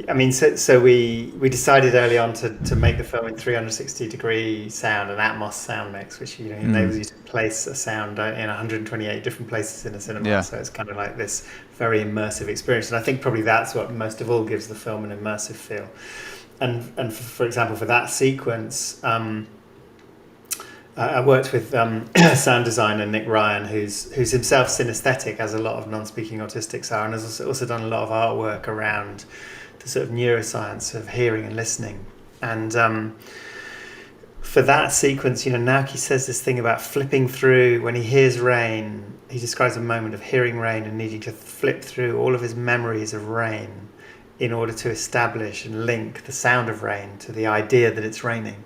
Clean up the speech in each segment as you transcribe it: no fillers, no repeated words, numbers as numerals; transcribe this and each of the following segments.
I mean, so we decided early on to make the film in 360-degree sound and Atmos sound mix, which Mm, enables you to place a sound in 128 different places in a cinema. yeah. So it's kind of like this very immersive experience, and I think probably that's what most of all gives the film an immersive feel. And for example, for that sequence, I worked with sound designer Nick Ryan, who's himself synesthetic, as a lot of non-speaking autistics are, and has also done a lot of artwork around the sort of neuroscience of hearing and listening. And for that sequence, Naoki says this thing about flipping through when he hears rain. He describes a moment of hearing rain and needing to flip through all of his memories of rain in order to establish and link the sound of rain to the idea that it's raining,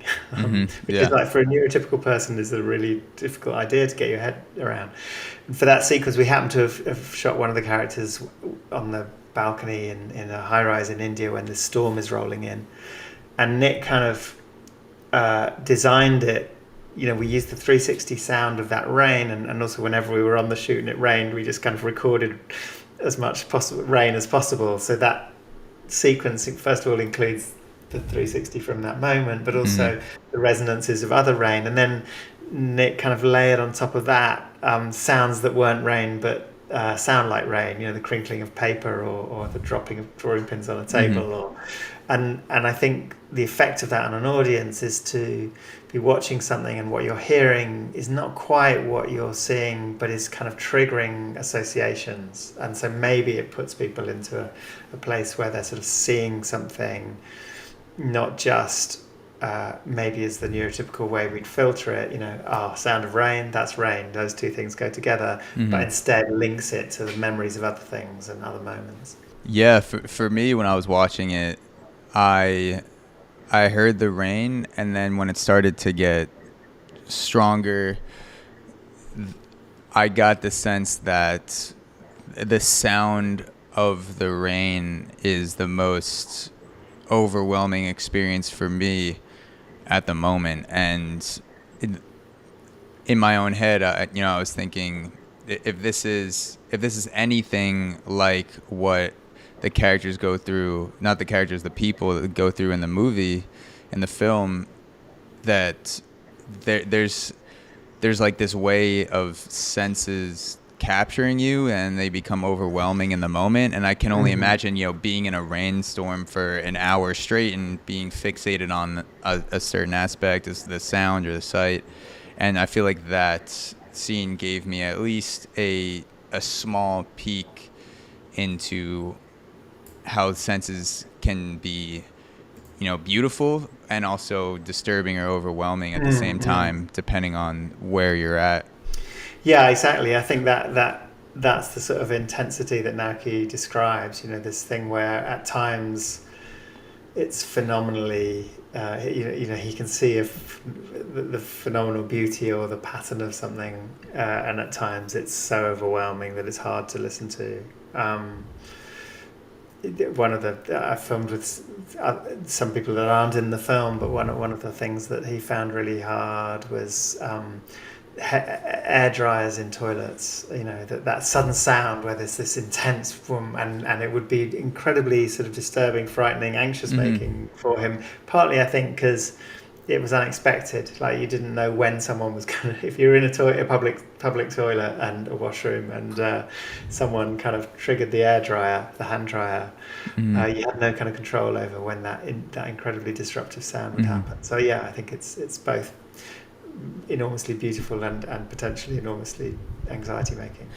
which is Yeah. like, for a neurotypical person, is a really difficult idea to get your head around. And for that sequence, we happened to have shot one of the characters on the balcony in a high-rise in India when the storm is rolling in, and Nick kind of designed it. We used the 360 sound of that rain, and also whenever we were on the shoot and it rained, we just kind of recorded as much possible rain as possible, so that sequence first of all includes the 360 from that moment, but Hmm. also the resonances of other rain, and then Nick kind of layered on top of that sounds that weren't rain but sound like rain, the crinkling of paper, or the dropping of drawing pins on a Hmm. table, and I think the effect of that on an audience is to be watching something and what you're hearing is not quite what you're seeing, but is kind of triggering associations. And so maybe it puts people into a place where they're sort of seeing something, not just maybe as the neurotypical way we'd filter it, sound of rain, that's rain, those two things go together, but Hmm. instead links it to the memories of other things and other moments. Yeah, for me when I was watching it, I I heard the rain, and then when it started to get stronger, I got the sense that the sound of the rain is the most overwhelming experience for me at the moment. And in my own head, I was thinking, if this is anything like what the characters go through, not the characters, the people that go through in the movie, in the film, that there's like this way of senses capturing you, and they become overwhelming in the moment. And I can only Mm-hmm. imagine, being in a rainstorm for an hour straight and being fixated on a certain aspect, as the sound or the sight. And I feel like that scene gave me at least a small peek into how senses can be, beautiful and also disturbing or overwhelming at the same Mm-hmm. time, depending on where you're at. Yeah, exactly. I think that's the sort of intensity that Naoki describes. This thing where at times it's phenomenally, he can see if the phenomenal beauty or the pattern of something, and at times it's so overwhelming that it's hard to listen to. Um, One of the I filmed with some people that aren't in the film, but one of the things that he found really hard was air dryers in toilets. That sudden sound where there's this intense boom, and it would be incredibly sort of disturbing, frightening, anxious Hmm. making for him. Partly, I think, because it was unexpected. Like, you didn't know when someone was going to. If you're in a public toilet and a washroom, and someone kind of triggered the air dryer, the hand dryer, Hmm. you had no kind of control over when that incredibly disruptive sound would Hmm. happen. So yeah, I think it's both enormously beautiful and potentially enormously anxiety making.